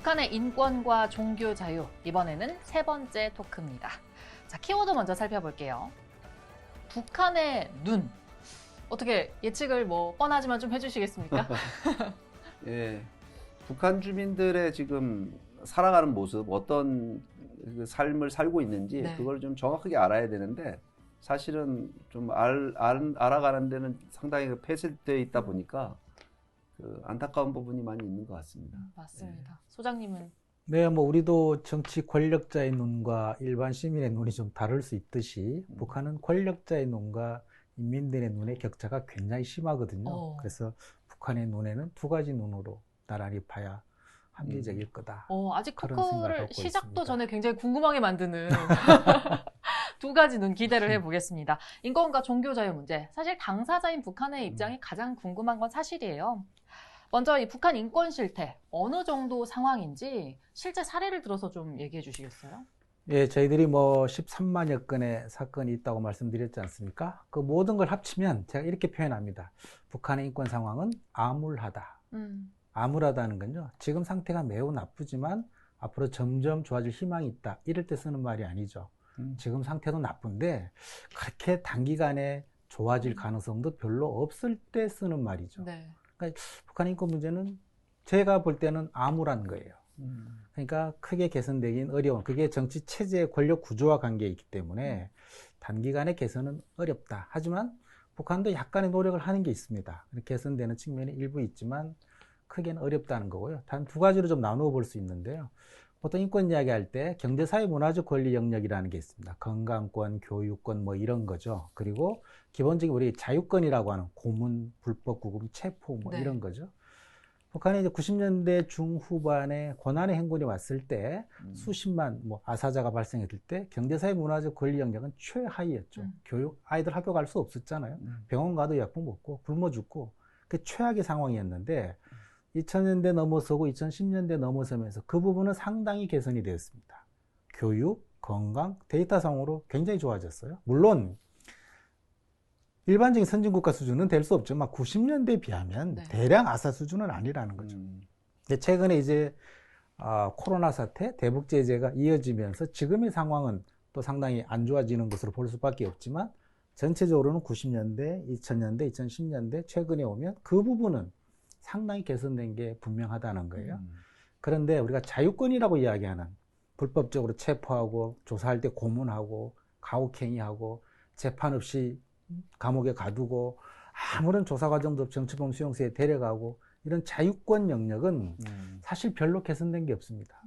북한의 인권과 종교 자유, 이번에는 세 번째 토크입니다. 자, 키워드 먼저 살펴볼게요. 북한의 눈. 어떻게 예측을 뻔하지만 좀 해주시겠습니까? 예, 북한 주민들의 지금 살아가는 모습, 어떤 그 삶을 살고 있는지 네. 그걸 좀 정확하게 알아야 되는데 사실은 좀 알아가는 데는 상당히 폐쇄되어 있다 보니까 그 안타까운 부분이 많이 있는 것 같습니다. 맞습니다. 소장님은? 네, 우리도 정치 권력자의 눈과 일반 시민의 눈이 좀 다를 수 있듯이 북한은 권력자의 눈과 인민들의 눈의 격차가 굉장히 심하거든요. 그래서 북한의 눈에는 두 가지 눈으로 나란히 봐야 합리적일 거다. 아직 그런 토크를 생각을 갖고 시작도 있습니다. 전에 굉장히 궁금하게 만드는 두 가지 눈 기대를 해보겠습니다. 인권과 종교 자유 문제. 사실 당사자인 북한의 입장이 가장 궁금한 건 사실이에요. 먼저 이 북한 인권 실태, 어느 정도 상황인지 실제 사례를 들어서 좀 얘기해 주시겠어요? 예, 저희들이 13만여 건의 사건이 있다고 말씀드렸지 않습니까? 그 모든 걸 합치면 제가 이렇게 표현합니다. 북한의 인권 상황은 암울하다. 암울하다는 건요, 지금 상태가 매우 나쁘지만 앞으로 점점 좋아질 희망이 있다. 이럴 때 쓰는 말이 아니죠. 지금 상태도 나쁜데 그렇게 단기간에 좋아질 가능성도 별로 없을 때 쓰는 말이죠. 네. 그러니까 북한의 인권 문제는 제가 볼 때는 암울한 거예요. 그러니까 크게 개선되긴 어려운, 그게 정치 체제의 권력 구조와 관계에 있기 때문에 단기간에 개선은 어렵다. 하지만 북한도 약간의 노력을 하는 게 있습니다. 개선되는 측면이 일부 있지만 크게는 어렵다는 거고요. 단 두 가지로 좀 나누어 볼 수 있는데요. 보통 인권 이야기할 때 경제사회 문화적 권리 영역이라는 게 있습니다. 건강권, 교육권 이런 거죠. 그리고 기본적인 우리 자유권이라고 하는 고문, 불법 구금, 체포 네. 이런 거죠. 북한이 이제 90년대 중후반에 고난의 행군이 왔을 때 수십만 아사자가 발생했을 때 경제사회 문화적 권리 영역은 최하위였죠. 교육, 아이들 학교 갈 수 없었잖아요. 병원 가도 약품 먹고 굶어 죽고 그 최악의 상황이었는데 2000년대 넘어서고 2010년대 넘어서면서 그 부분은 상당히 개선이 되었습니다. 교육, 건강, 데이터상으로 굉장히 좋아졌어요. 물론 일반적인 선진국가 수준은 될 수 없죠. 90년대에 비하면 네. 대량 아사 수준은 아니라는 거죠. 근데 최근에 이제 코로나 사태, 대북 제재가 이어지면서 지금의 상황은 또 상당히 안 좋아지는 것으로 볼 수밖에 없지만 전체적으로는 90년대, 2000년대, 2010년대 최근에 오면 그 부분은 상당히 개선된 게 분명하다는 거예요. 그런데 우리가 자유권이라고 이야기하는 불법적으로 체포하고 조사할 때 고문하고 가혹행위하고 재판 없이 감옥에 가두고 아무런 조사 과정도 없이 정치범 수용소에 데려가고 이런 자유권 영역은 사실 별로 개선된 게 없습니다.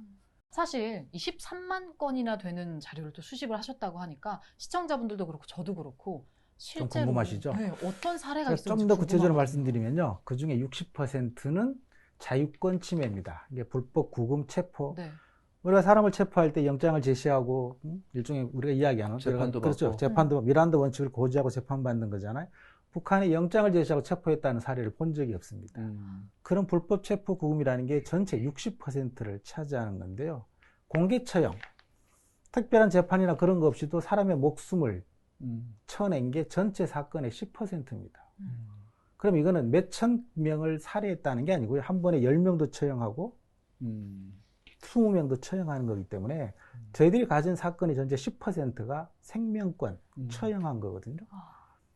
사실 23만 건이나 되는 자료를 또 수집을 하셨다고 하니까 시청자분들도 그렇고 저도 그렇고 실제로 좀 궁금하시죠? 네, 어떤 사례가 있을지 좀 더 구체적으로 궁금하거든요. 말씀드리면요. 그 중에 60%는 자유권 침해입니다. 이게 불법 구금, 체포. 네. 우리가 사람을 체포할 때 영장을 제시하고 일종의 우리가 이야기하는 재판도 그렇죠. 받고. 재판도 미란다 원칙을 고지하고 재판받는 거잖아요. 북한이 영장을 제시하고 체포했다는 사례를 본 적이 없습니다. 그런 불법 체포 구금이라는 게 전체 60%를 차지하는 건데요. 공개 처형, 특별한 재판이나 그런 거 없이도 사람의 목숨을 쳐낸 게 전체 사건의 10%입니다. 그럼 이거는 몇천 명을 살해했다는 게 아니고요. 한 번에 10명도 처형하고 20명도 처형하는 거기 때문에 저희들이 가진 사건의 전체 10%가 생명권 처형한 거거든요.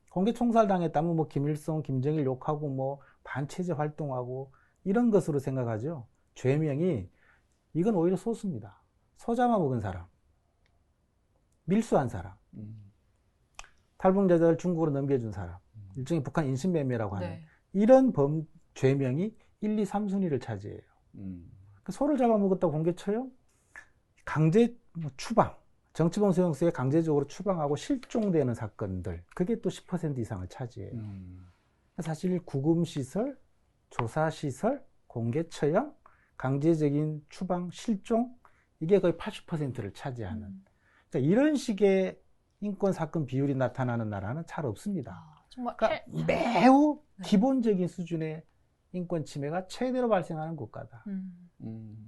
공개 총살당했다면 김일성, 김정일 욕하고 반체제 활동하고 이런 것으로 생각하죠. 죄명이 이건 오히려 소수입니다. 소자마 먹은 사람, 밀수한 사람, 탈북자들 중국으로 넘겨준 사람, 일종의 북한 인신매매라고 하는 네. 이런 죄명이 1, 2, 3순위를 차지해요. 소를 잡아먹었다고 공개 처형, 강제 추방, 정치범 수용소에 강제적으로 추방하고 실종되는 사건들, 그게 또 10% 이상을 차지해요. 사실 구금시설, 조사시설, 공개 처형, 강제적인 추방, 실종, 이게 거의 80%를 차지하는. 그러니까 이런 식의 인권 사건 비율이 나타나는 나라는 잘 없습니다. 정말 그러니까 매우 기본적인 수준의 인권 침해가 최대로 발생하는 국가다.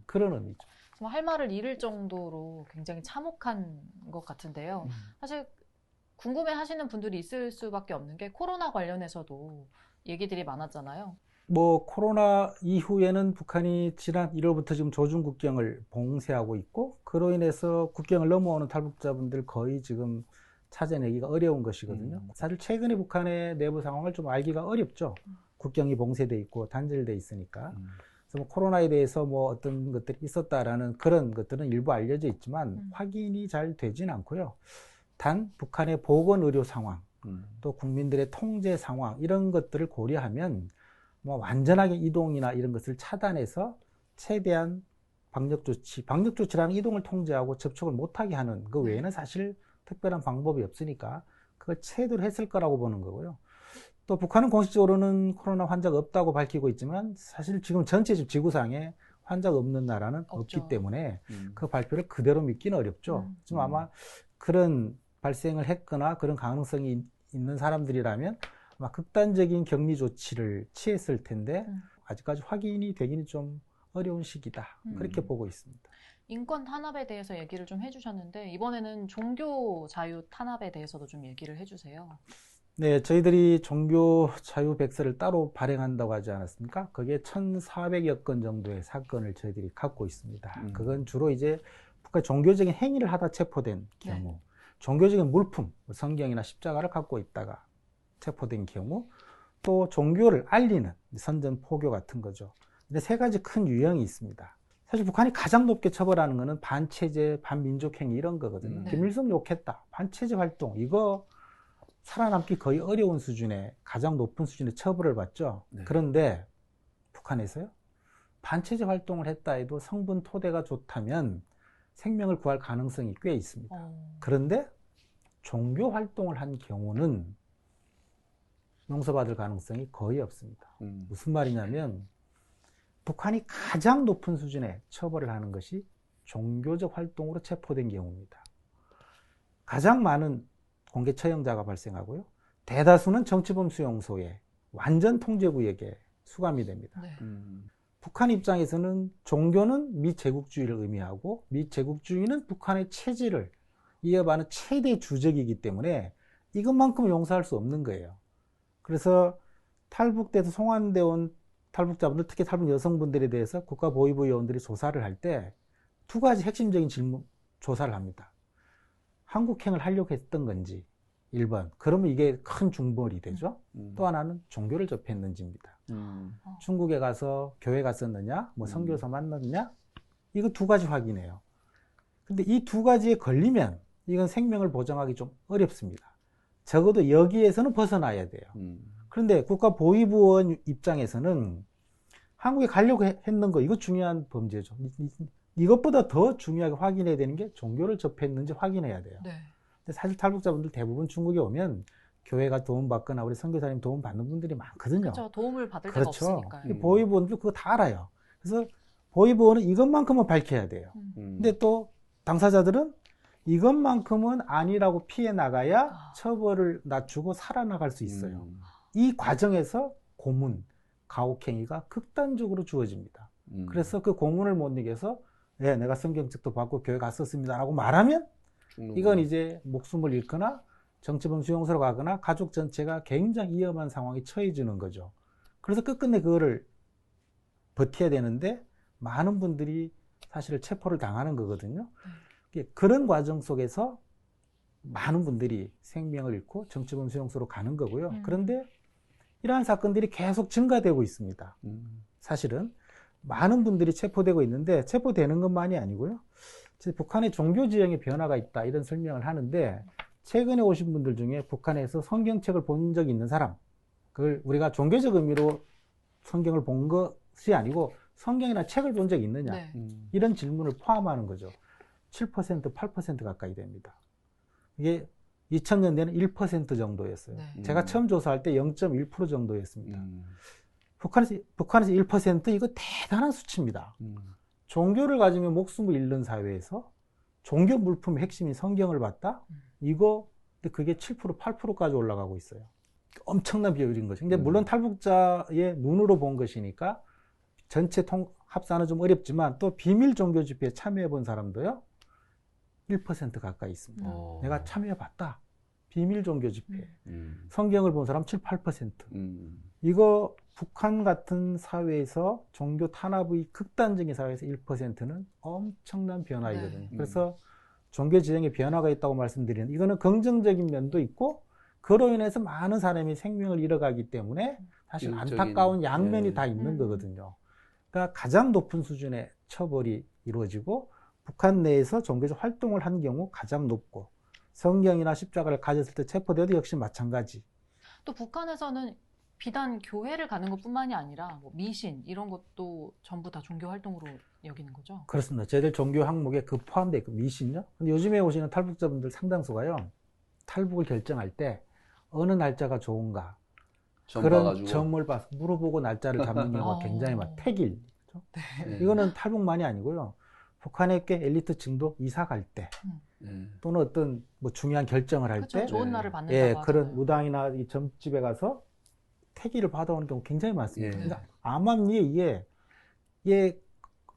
그런 의미죠. 정말 할 말을 잃을 정도로 굉장히 참혹한 것 같은데요. 사실 궁금해 하시는 분들이 있을 수밖에 없는 게 코로나 관련해서도 얘기들이 많았잖아요. 뭐 코로나 이후에는 북한이 지난 1월부터 지금 조준 국경을 봉쇄하고 있고 그로 인해서 국경을 넘어오는 탈북자분들 거의 지금 찾아내기가 어려운 것이거든요. 사실 최근에 북한의 내부 상황을 좀 알기가 어렵죠. 국경이 봉쇄돼 있고 단절돼 있으니까. 그래서 뭐 코로나에 대해서 뭐 어떤 것들이 있었다라는 그런 것들은 일부 알려져 있지만 확인이 잘 되진 않고요. 단 북한의 보건의료 상황, 또 국민들의 통제 상황 이런 것들을 고려하면 뭐 완전하게 이동이나 이런 것을 차단해서 최대한 방역 조치라는 이동을 통제하고 접촉을 못하게 하는 그 외에는 사실 특별한 방법이 없으니까 그걸 제대로 했을 거라고 보는 거고요. 또 북한은 공식적으로는 코로나 환자가 없다고 밝히고 있지만 사실 지금 전체 지구상에 환자가 없는 나라는 없기 때문에 그 발표를 그대로 믿기는 어렵죠. 지금 아마 그런 발생을 했거나 그런 가능성이 있는 사람들이라면 아마 극단적인 격리 조치를 취했을 텐데 아직까지 확인이 되기는 좀 어려운 시기다. 그렇게 보고 있습니다. 인권 탄압에 대해서 얘기를 좀 해주셨는데 이번에는 종교 자유 탄압에 대해서도 좀 얘기를 해주세요. 네, 저희들이 종교 자유 백서를 따로 발행한다고 하지 않았습니까? 거기에 1,400여 건 정도의 사건을 저희들이 갖고 있습니다. 그건 주로 이제 북한 종교적인 행위를 하다 체포된 경우, 종교적인 물품, 성경이나 십자가를 갖고 있다가 체포된 경우, 또 종교를 알리는 선전포교 같은 거죠. 근데 세 가지 큰 유형이 있습니다. 사실 북한이 가장 높게 처벌하는 거는 반체제, 반민족행위 이런 거거든요. 김일성 욕했다, 반체제 활동, 이거 살아남기 거의 어려운 수준의 가장 높은 수준의 처벌을 받죠. 그런데 북한에서요, 반체제 활동을 했다 해도 성분 토대가 좋다면 생명을 구할 가능성이 꽤 있습니다. 그런데 종교 활동을 한 경우는 용서받을 가능성이 거의 없습니다. 무슨 말이냐면 북한이 가장 높은 수준의 처벌을 하는 것이 종교적 활동으로 체포된 경우입니다. 가장 많은 공개 처형자가 발생하고요. 대다수는 정치범 수용소에 완전 통제구역에 수감이 됩니다. 북한 입장에서는 종교는 미제국주의를 의미하고 미제국주의는 북한의 체제를 이어받는 최대 주적이기 때문에 이것만큼은 용서할 수 없는 거예요. 그래서 탈북돼서 송환되어 온 탈북자분들, 특히 탈북 여성분들에 대해서 국가보위부 요원들이 조사를 할 때 두 가지 핵심적인 질문 조사를 합니다. 한국행을 하려고 했던 건지 1번, 그러면 이게 큰 중벌이 되죠. 또 하나는 종교를 접했는지입니다. 중국에 가서 교회 갔었느냐, 뭐 선교사 만났느냐, 이거 두 가지 확인해요. 근데 이 두 가지에 걸리면 이건 생명을 보장하기 좀 어렵습니다. 적어도 여기에서는 벗어나야 돼요. 그런데 국가보위부원 입장에서는 한국에 가려고 했는 거, 이거 중요한 범죄죠. 이것보다 더 중요하게 확인해야 되는 게 종교를 접했는지 확인해야 돼요. 근데 사실 탈북자분들 대부분 중국에 오면 교회가 도움받거나 우리 선교사님 도움 받는 분들이 많거든요. 그렇죠. 도움을 받을 데가 없으니까요. 보위부원도 그거 다 알아요. 그래서 보위부원은 이것만큼은 밝혀야 돼요. 근데 또 당사자들은 이것만큼은 아니라고 피해 나가야 처벌을 낮추고 살아나갈 수 있어요. 이 과정에서 고문, 가혹행위가 극단적으로 주어집니다. 그래서 그 고문을 못 이겨서 네, 내가 성경책도 받고 교회 갔었습니다 라고 말하면 이건 이제 목숨을 잃거나 정치범 수용소로 가거나 가족 전체가 굉장히 위험한 상황에 처해지는 거죠. 그래서 끝끝내 그거를 버텨야 되는데 많은 분들이 사실 체포를 당하는 거거든요. 그런 과정 속에서 많은 분들이 생명을 잃고 정치범 수용소로 가는 거고요. 그런데 이러한 사건들이 계속 증가되고 있습니다. 사실은 많은 분들이 체포되고 있는데 체포되는 것만이 아니고요. 북한의 종교 지형의 변화가 있다 이런 설명을 하는데 최근에 오신 분들 중에 북한에서 성경책을 본 적이 있는 사람, 그걸 우리가 종교적 의미로 성경을 본 것이 아니고 성경이나 책을 본 적이 있느냐, 이런 질문을 포함하는 거죠. 7%, 8% 가까이 됩니다. 이게 2000년대는 1% 정도였어요. 제가 처음 조사할 때 0.1% 정도였습니다. 북한에서 1% 이거 대단한 수치입니다. 종교를 가지면 목숨을 잃는 사회에서 종교 물품의 핵심인 성경을 봤다? 이거, 근데 그게 7%, 8%까지 올라가고 있어요. 엄청난 비율인 거죠. 근데 물론 탈북자의 눈으로 본 것이니까 전체 합산은 좀 어렵지만 또 비밀 종교 집회에 참여해 본 사람도요, 1% 가까이 있습니다. 내가 참여해 봤다. 비밀 종교 집회. 성경을 본 사람 7, 8%. 이거 북한 같은 사회에서 종교 탄압의 극단적인 사회에서 1%는 엄청난 변화이거든요. 네. 그래서 종교 지정에 변화가 있다고 말씀드리는 이거는 긍정적인 면도 있고 그로 인해서 많은 사람이 생명을 잃어가기 때문에 사실 비극적인, 안타까운 양면이 네. 다 있는 거거든요. 그러니까 가장 높은 수준의 처벌이 이루어지고 북한 내에서 종교적 활동을 한 경우 가장 높고 성경이나 십자가를 가졌을 때 체포돼도 역시 마찬가지. 또 북한에서는 비단 교회를 가는 것뿐만이 아니라 뭐 미신 이런 것도 전부 다 종교 활동으로 여기는 거죠? 그렇습니다. 저희들 종교 항목에 그 포함되어 있고 미신요. 근데 요즘에 오시는 탈북자분들 상당수가요. 탈북을 결정할 때 어느 날짜가 좋은가 점 그런 봐가지고. 점을 봐서 물어보고 날짜를 잡는 경우가 굉장히 많아요. 택일. 그렇죠? 네. 이거는 탈북만이 아니고요. 북한의 꽤 엘리트층도 이사 갈 때 네. 또는 어떤 뭐 중요한 결정을 할 그렇죠. 때 좋은 네. 날을 받는다고 예, 하잖아요. 그런 무당이나 이 점집에 가서 택일을 받아오는 경우 굉장히 많습니다. 예. 그러니까 암암리에 이게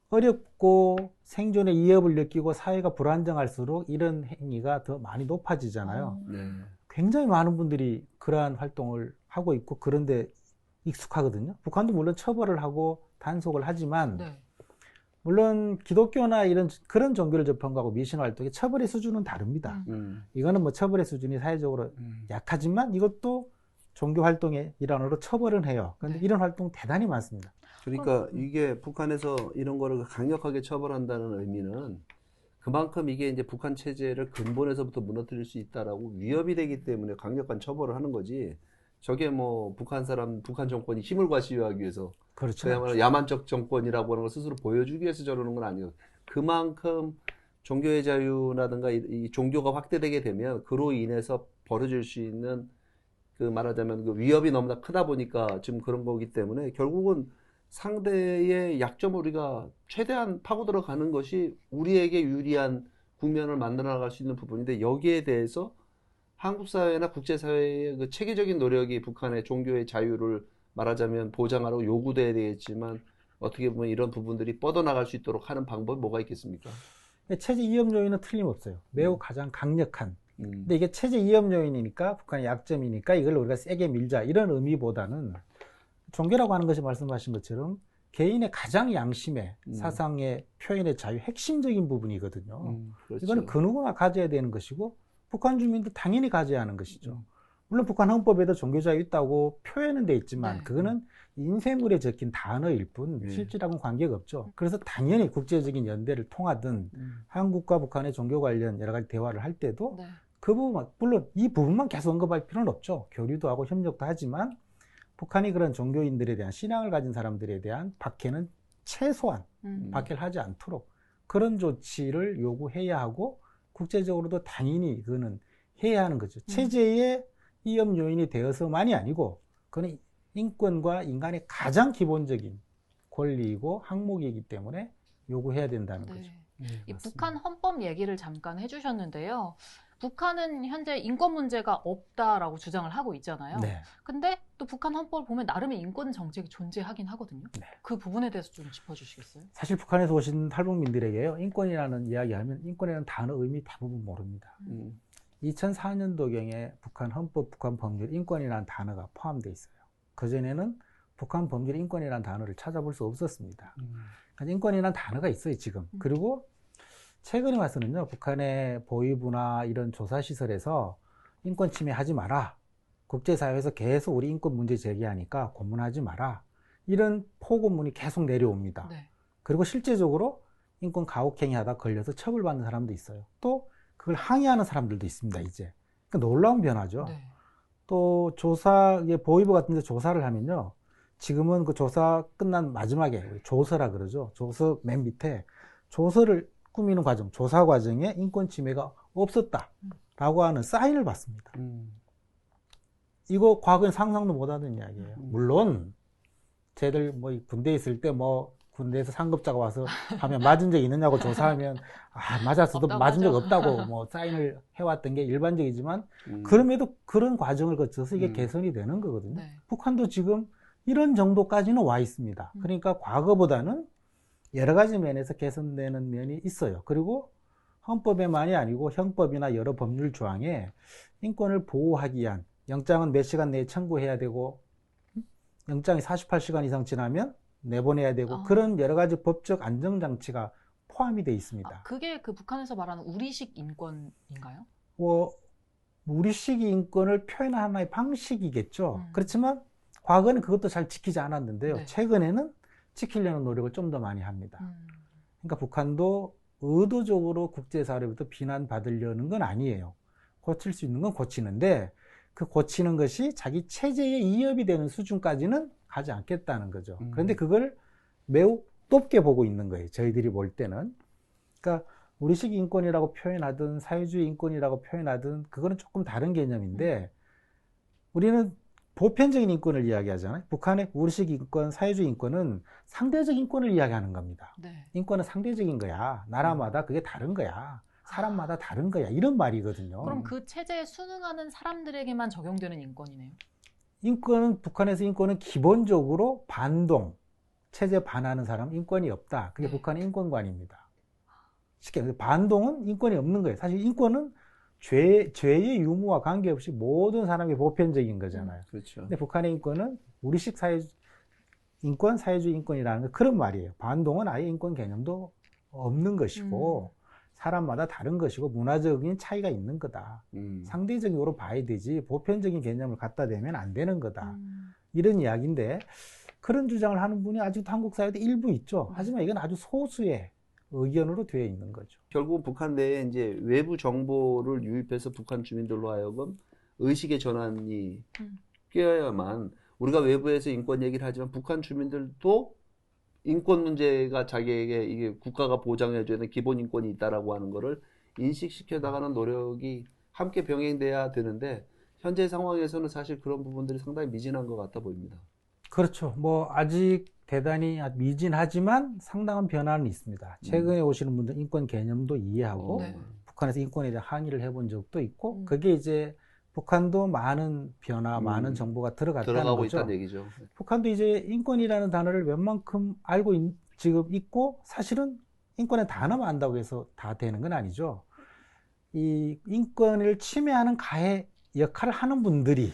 어렵고 생존의 위협을 느끼고 사회가 불안정할수록 이런 행위가 더 많이 높아지잖아요. 네. 굉장히 많은 분들이 그러한 활동을 하고 있고 그런데 익숙하거든요. 북한도 물론 처벌을 하고 단속을 하지만 네. 물론 기독교나 이런 그런 종교를 접한 거하고 미신 활동의 처벌의 수준은 다릅니다. 이거는 뭐 처벌의 수준이 사회적으로 약하지만 이것도 종교 활동의 일환으로 처벌은 해요. 그런데 네. 이런 활동 대단히 많습니다. 그러니까 이게 북한에서 이런 거를 강력하게 처벌한다는 의미는 그만큼 이게 이제 북한 체제를 근본에서부터 무너뜨릴 수 있다라고 위협이 되기 때문에 강력한 처벌을 하는 거지. 저게 뭐 북한 정권이 힘을 과시하기 위해서 그렇죠. 그야말로 야만적 정권이라고 하는 걸 스스로 보여주기 위해서 저러는 건 아니에요. 그만큼 종교의 자유라든가 이 종교가 확대되게 되면 그로 인해서 벌어질 수 있는 그 말하자면 그 위협이 너무나 크다 보니까 지금 그런 거기 때문에 결국은 상대의 약점을 우리가 최대한 파고 들어가는 것이 우리에게 유리한 국면을 만들어 나갈 수 있는 부분인데 여기에 대해서 한국 사회나 국제 사회의 그 체계적인 노력이 북한의 종교의 자유를 말하자면 보장하라고 요구돼야 되겠지만 어떻게 보면 이런 부분들이 뻗어나갈 수 있도록 하는 방법이 뭐가 있겠습니까? 체제 위협 요인은 틀림없어요. 매우 가장 강력한. 음. 근데 이게 체제 위협 요인이니까 북한의 약점이니까 이걸 우리가 세게 밀자 이런 의미보다는 종교라고 하는 것이 말씀하신 것처럼 개인의 가장 양심의 사상의 표현의 자유 핵심적인 부분이거든요. 그렇죠. 이거는 그 누구나 가져야 되는 것이고 북한 주민도 당연히 가져야 하는 것이죠. 물론 북한 헌법에도 종교 자유 있다고 표현은 돼 있지만 네. 그거는 인쇄물에 적힌 단어일 뿐 네. 실질하고는 관계가 없죠. 그래서 당연히 국제적인 연대를 통하든 한국과 북한의 종교 관련 여러 가지 대화를 할 때도 네. 그 부분, 물론 이 부분만 계속 언급할 필요는 없죠. 교류도 하고 협력도 하지만 북한이 그런 종교인들에 대한 신앙을 가진 사람들에 대한 박해는 최소한 박해를 하지 않도록 그런 조치를 요구해야 하고 국제적으로도 당연히 그거는 해야 하는 거죠. 체제의 위협 요인이 되어서만이 아니고 그건 인권과 인간의 가장 기본적인 권리이고 항목이기 때문에 요구해야 된다는 네. 거죠. 이 맞습니다. 북한 헌법 얘기를 잠깐 해주셨는데요. 북한은 현재 인권 문제가 없다라고 주장을 하고 있잖아요. 네. 근데 또 북한 헌법을 보면 나름의 인권 정책이 존재하긴 하거든요. 네. 그 부분에 대해서 좀 짚어주시겠어요? 사실 북한에서 오신 탈북민들에게요, 인권이라는 이야기하면 인권이라는 단어 의미 대부분 모릅니다. 2004년도경에 북한 헌법, 북한 법률, 인권이라는 단어가 포함되어 있어요. 그전에는 북한 법률, 인권이라는 단어를 찾아볼 수 없었습니다. 그러니까 인권이라는 단어가 있어요, 지금. 그리고 최근에 와서는요, 북한의 보위부나 이런 조사시설에서 인권 침해하지 마라. 국제사회에서 계속 우리 인권 문제 제기하니까 고문하지 마라. 이런 포고문이 계속 내려옵니다. 네. 그리고 실제적으로 인권 가혹행위 하다 걸려서 처벌받는 사람도 있어요. 또 그걸 항의하는 사람들도 있습니다, 이제. 그러니까 놀라운 변화죠. 네. 또 보위부 같은 데 조사를 하면요. 지금은 그 조사 끝난 마지막에 조서라 그러죠. 조서 맨 밑에 조서를 꾸미는 과정, 조사 과정에 인권 침해가 없었다라고 하는 사인을 받습니다. 이거 과거엔 상상도 못하던 이야기예요. 물론 쟤들 뭐 군대에 있을 때 뭐 군대에서 상급자가 와서 하면 맞은 적 있느냐고 조사하면 맞았어도 맞은 적 없다고 뭐 사인을 해왔던 게 일반적이지만 그럼에도 그런 과정을 거쳐서 이게 개선이 되는 거거든요. 네. 북한도 지금 이런 정도까지는 와 있습니다. 그러니까 과거보다는 여러 가지 면에서 개선되는 면이 있어요. 그리고 헌법에만이 아니고 형법이나 여러 법률 조항에 인권을 보호하기 위한 영장은 몇 시간 내에 청구해야 되고 영장이 48시간 이상 지나면 내보내야 되고 그런 여러 가지 법적 안정장치가 포함이 되어 있습니다. 그게 그 북한에서 말하는 우리식 인권인가요? 우리식 인권을 표현하는 하나의 방식이겠죠. 그렇지만 과거에는 그것도 잘 지키지 않았는데요. 네. 최근에는 지키려는 노력을 좀 더 많이 합니다. 그러니까 북한도 의도적으로 국제사회로부터 비난받으려는 건 아니에요. 고칠 수 있는 건 고치는데 그 고치는 것이 자기 체제에 이협이 되는 수준까지는 가지 않겠다는 거죠. 그런데 그걸 매우 높게 보고 있는 거예요. 저희들이 볼 때는. 그러니까 우리식 인권이라고 표현하든 사회주의 인권이라고 표현하든 그거는 조금 다른 개념인데 우리는 보편적인 인권을 이야기하잖아요. 북한의 우리식 인권, 사회주의 인권은 상대적 인권을 이야기하는 겁니다. 네. 인권은 상대적인 거야. 나라마다 그게 다른 거야. 사람마다 다른 거야. 이런 말이거든요. 그럼 그 체제에 순응하는 사람들에게만 적용되는 인권이네요. 인권은 북한에서 인권은 기본적으로 반동, 체제 반하는 사람 인권이 없다. 그게 북한의 인권관입니다. 쉽게 말해서 반동은 인권이 없는 거예요. 사실 인권은 죄의 유무와 관계없이 모든 사람이 보편적인 거잖아요. 그렇죠. 근데 북한의 인권은 우리식 인권, 사회주의 인권이라는 그런 말이에요. 반동은 아예 인권 개념도 없는 것이고 사람마다 다른 것이고 문화적인 차이가 있는 거다. 상대적으로 봐야 되지 보편적인 개념을 갖다 대면 안 되는 거다. 이런 이야기인데 그런 주장을 하는 분이 아직도 한국 사회도 일부 있죠. 하지만 이건 아주 소수의 의견으로 되어 있는 거죠. 결국 북한 내에 이제 외부 정보를 유입해서 북한 주민들로 하여금 의식의 전환이 뀌어야만 우리가 외부에서 인권 얘기를 하지만 북한 주민들도 인권 문제가 자기에게 이게 국가가 보장해줘야 되는 기본 인권이 있다라고 하는 거를 인식시켜 나가는 노력이 함께 병행돼야 되는데 현재 상황에서는 사실 그런 부분들이 상당히 미진한 것 같아 보입니다. 그렇죠. 뭐 아직 대단히 미진하지만 상당한 변화는 있습니다. 최근에 오시는 분들 인권 개념도 이해하고 북한에서 인권에 대한 항의를 해본 적도 있고 그게 이제 북한도 많은 변화, 많은 정보가 들어갔다는 거죠. 있다는 얘기죠. 북한도 이제 인권이라는 단어를 웬만큼 알고 지금 있고 사실은 인권의 단어만 안다고 해서 다 되는 건 아니죠. 이 인권을 침해하는 가해 역할을 하는 분들이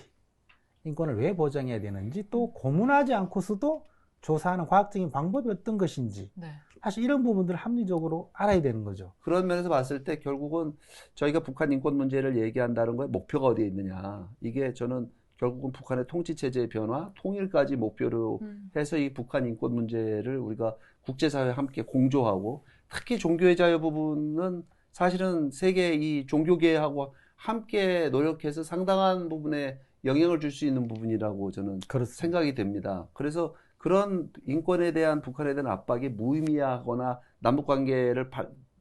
인권을 왜 보장해야 되는지 또 고문하지 않고서도 조사하는 과학적인 방법이 어떤 것인지 사실 이런 부분들을 합리적으로 알아야 되는 거죠. 그런 면에서 봤을 때 결국은 저희가 북한 인권 문제를 얘기한다는 거에 목표가 어디에 있느냐. 이게 저는 결국은 북한의 통치체제의 변화, 통일까지 목표로 해서 이 북한 인권 문제를 우리가 국제사회와 함께 공조하고 특히 종교의 자유 부분은 사실은 세계 이 종교계하고 함께 노력해서 상당한 부분에 영향을 줄 수 있는 부분이라고 저는 생각이 됩니다. 그래서 그런 인권에 대한 북한에 대한 압박이 무의미하거나 남북관계를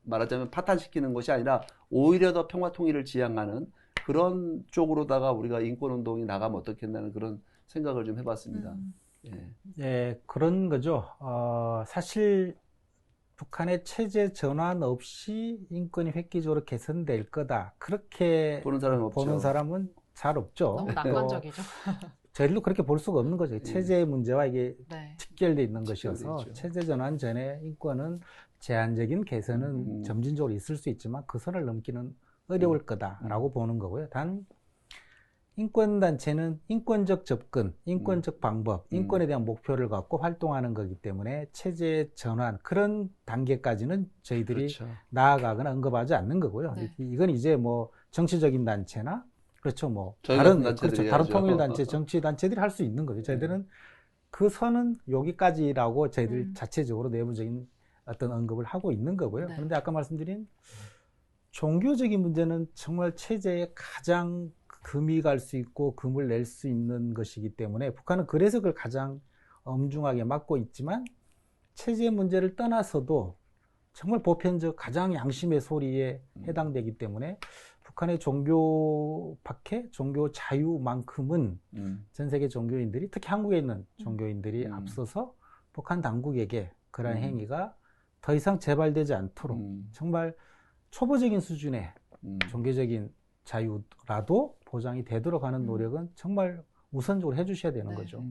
말하자면 파탄시키는 것이 아니라 오히려 더 평화 통일을 지향하는 그런 쪽으로다가 우리가 인권운동이 나가면 어떻겠나는 그런 생각을 좀 해봤습니다. 네, 그런 거죠. 사실 북한의 체제 전환 없이 인권이 획기적으로 개선될 거다. 그렇게 보는 사람은 없죠. 보는 사람은 잘 없죠. 너무 낙관적이죠. 저희도 그렇게 볼 수가 없는 거죠. 체제의 문제와 이게 직결되어 있는 것이어서 체제 전환 전에 인권은 제한적인 개선은 점진적으로 있을 수 있지만 그 선을 넘기는 어려울 거다라고 보는 거고요. 단 인권단체는 인권적 접근, 인권적 방법, 인권에 대한 목표를 갖고 활동하는 거기 때문에 체제 전환 그런 단계까지는 저희들이 나아가거나 언급하지 않는 거고요. 이건 이제 뭐 정치적인 단체나 그렇죠. 뭐 다른 통일 단체, 정치 단체들이 할 수 있는 거죠. 저희들은 그 선은 여기까지라고 저희들 자체적으로 내부적인 어떤 언급을 하고 있는 거고요. 그런데 아까 말씀드린 종교적인 문제는 정말 체제에 가장 금이 갈 수 있고 금을 낼 수 있는 것이기 때문에 북한은 그래서 그걸 가장 엄중하게 막고 있지만 체제 문제를 떠나서도 정말 보편적 가장 양심의 소리에 해당되기 때문에 북한의 종교 박해, 종교 자유만큼은 전 세계 종교인들이 특히 한국에 있는 종교인들이 앞서서 북한 당국에게 그러한 행위가 더 이상 재발되지 않도록 정말 초보적인 수준의 종교적인 자유라도 보장이 되도록 하는 노력은 정말 우선적으로 해주셔야 되는 거죠.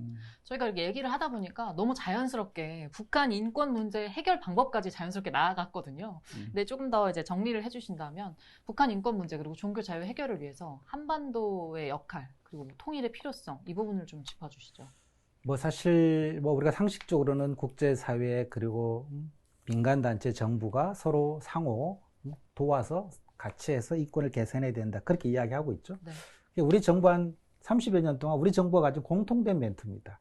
저희가 이렇게 얘기를 하다 보니까 너무 자연스럽게 북한 인권 문제 해결 방법까지 자연스럽게 나아갔거든요. 근데 조금 더 이제 정리를 해주신다면 북한 인권 문제 그리고 종교 자유 해결을 위해서 한반도의 역할 그리고 통일의 필요성 이 부분을 좀 짚어주시죠. 뭐 사실 뭐 우리가 상식적으로는 국제사회 그리고 민간단체 정부가 서로 상호 도와서 같이 해서 인권을 개선해야 된다. 그렇게 이야기하고 있죠. 네. 우리 정부 한 30여 년 동안 우리 정부가 가진 공통된 멘트입니다.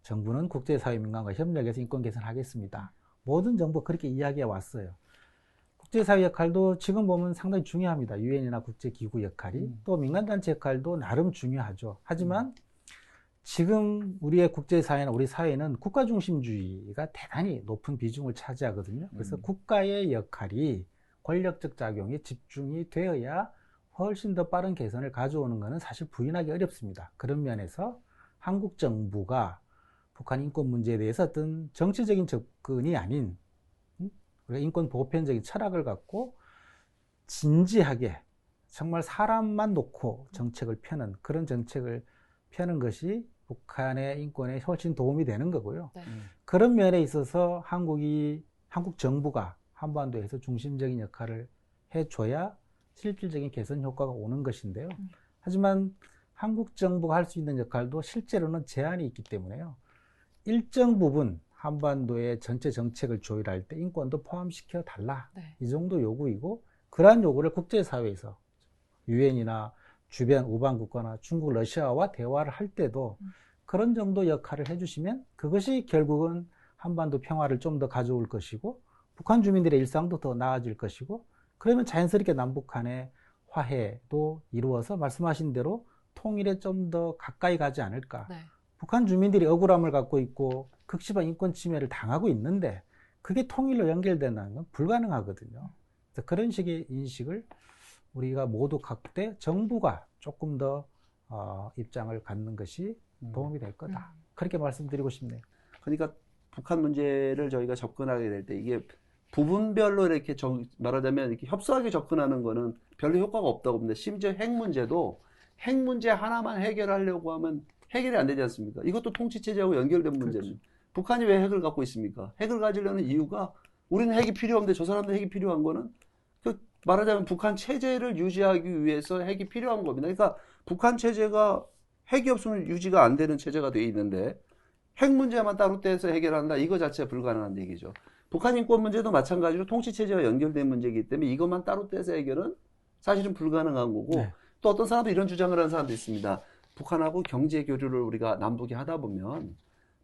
정부는 국제사회 민간과 협력해서 인권 개선하겠습니다. 모든 정부가 그렇게 이야기해 왔어요. 국제사회 역할도 지금 보면 상당히 중요합니다. 유엔이나 국제기구 역할이. 또 민간단체 역할도 나름 중요하죠. 하지만 지금 우리의 국제사회나 우리 사회는 국가 중심주의가 대단히 높은 비중을 차지하거든요. 그래서 국가의 역할이 권력적 작용에 집중이 되어야 훨씬 더 빠른 개선을 가져오는 것은 사실 부인하기 어렵습니다. 그런 면에서 한국 정부가 북한 인권 문제에 대해서 어떤 정치적인 접근이 아닌 우리가 인권 보편적인 철학을 갖고 진지하게 정말 사람만 놓고 정책을 펴는 그런 정책을 펴는 것이 북한의 인권에 훨씬 도움이 되는 거고요. 네. 그런 면에 있어서 한국 정부가 한반도에서 중심적인 역할을 해줘야 실질적인 개선 효과가 오는 것인데요. 하지만 한국 정부가 할 수 있는 역할도 실제로는 제한이 있기 때문에요. 일정 부분 한반도의 전체 정책을 조율할 때 인권도 포함시켜 달라. 네. 이 정도 요구이고 그러한 요구를 국제사회에서 유엔이나 주변 우방 국가나 중국, 러시아와 대화를 할 때도 그런 정도 역할을 해주시면 그것이 결국은 한반도 평화를 좀 더 가져올 것이고 북한 주민들의 일상도 더 나아질 것이고 그러면 자연스럽게 남북 간의 화해도 이루어서 말씀하신 대로 통일에 좀 더 가까이 가지 않을까. 네. 북한 주민들이 억울함을 갖고 있고 극심한 인권 침해를 당하고 있는데 그게 통일로 연결된다는 건 불가능하거든요. 그래서 그런 식의 인식을 우리가 모두 갖되 정부가 조금 더 입장을 갖는 것이 도움이 될 거다. 그렇게 말씀드리고 싶네요. 그러니까 북한 문제를 저희가 접근하게 될 때 이게 부분별로 이렇게 말하자면 이렇게 협소하게 접근하는 거는 별로 효과가 없다고 봅니다. 심지어 핵 문제도 핵 문제 하나만 해결하려고 하면 해결이 안 되지 않습니까? 이것도 통치체제하고 연결된 문제입니다. 그렇죠. 북한이 왜 핵을 갖고 있습니까? 핵을 가지려는 이유가 우리는 핵이 필요한데 저 사람도 핵이 필요한 거는 말하자면 북한 체제를 유지하기 위해서 핵이 필요한 겁니다. 그러니까 북한 체제가 핵이 없으면 유지가 안 되는 체제가 돼 있는데 핵 문제만 따로 떼서 해결한다. 이거 자체가 불가능한 얘기죠. 북한 인권 문제도 마찬가지로 통치체제와 연결된 문제이기 때문에 이것만 따로 떼서 해결은 사실은 불가능한 거고 네. 또 어떤 사람도 이런 주장을 하는 사람도 있습니다. 북한하고 경제 교류를 우리가 남북이 하다 보면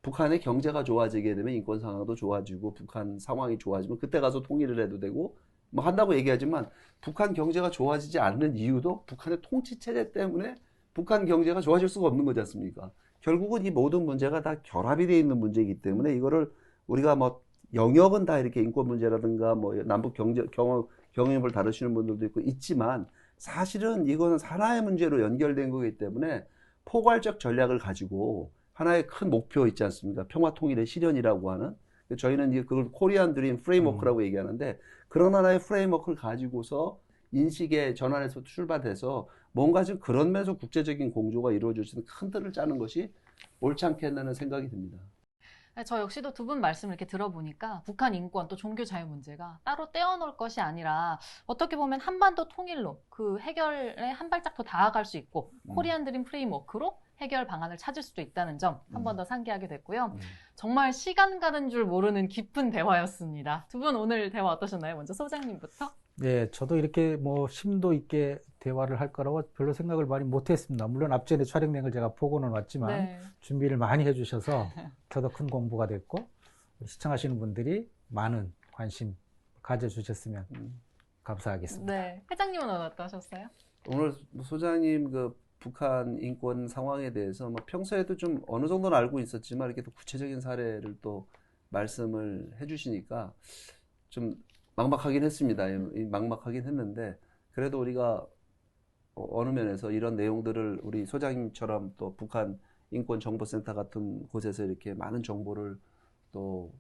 북한의 경제가 좋아지게 되면 인권 상황도 좋아지고 북한 상황이 좋아지면 그때 가서 통일을 해도 되고 뭐 한다고 얘기하지만 북한 경제가 좋아지지 않는 이유도 북한의 통치체제 때문에 북한 경제가 좋아질 수가 없는 거지 않습니까? 결국은 이 모든 문제가 다 결합이 되어 있는 문제이기 때문에 이거를 우리가 뭐 영역은 다 이렇게 인권 문제라든가 뭐 남북 경영을 다루시는 분들도 있고 있지만 사실은 이거는 하나의 문제로 연결된 거기 때문에 포괄적 전략을 가지고 하나의 큰 목표 있지 않습니까? 평화 통일의 실현이라고 하는 저희는 그걸 코리안 드림 프레임워크라고 얘기하는데 그런 하나의 프레임워크를 가지고서 인식의 전환에서 출발해서 뭔가 좀 그런 면에서 국제적인 공조가 이루어질 수 있는 큰 틀을 짜는 것이 옳지 않겠나는 생각이 듭니다. 저 역시도 두 분 말씀을 이렇게 들어보니까 북한 인권 또 종교 자유 문제가 따로 떼어놓을 것이 아니라 어떻게 보면 한반도 통일로 그 해결에 한 발짝 더 다가갈 수 있고 코리안 드림 프레임워크로 해결 방안을 찾을 수도 있다는 점 한 번 더 상기하게 됐고요. 정말 시간 가는 줄 모르는 깊은 대화였습니다. 두 분 오늘 대화 어떠셨나요? 먼저 소장님부터. 네, 저도 이렇게 뭐 심도 있게 대화를 할 거라고 별로 생각을 많이 못했습니다. 물론 앞전에 촬영된 걸 제가 보고는 왔지만 네. 준비를 많이 해주셔서 저도 큰 공부가 됐고 시청하시는 분들이 많은 관심 가져주셨으면 감사하겠습니다. 네, 회장님은 어떠셨어요? 오늘 소장님 그 북한 인권 상황에 대해서 뭐 평소에도 좀 어느 정도는 알고 있었지만 이렇게 또 구체적인 사례를 또 말씀을 해주시니까 좀 막막하긴 했습니다. 막막하긴 했는데 그래도 우리가 어느 면에서 이런 내용들을 우리 소장님처럼 또 북한 인권정보센터 같은 곳에서 이렇게 많은 정보를 또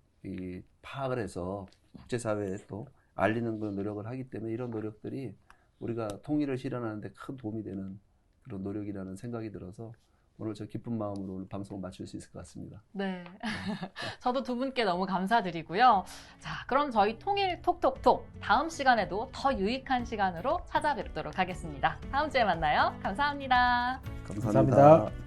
파악을 해서 국제사회에 또 알리는 그런 노력을 하기 때문에 이런 노력들이 우리가 통일을 실현하는 데 큰 도움이 되는 그런 노력이라는 생각이 들어서 오늘 저 기쁜 마음으로 오늘 방송을 마칠 수 있을 것 같습니다. 네. 저도 두 분께 너무 감사드리고요. 자, 그럼 저희 통일 톡톡톡 다음 시간에도 더 유익한 시간으로 찾아뵙도록 하겠습니다. 다음 주에 만나요. 감사합니다. 감사합니다.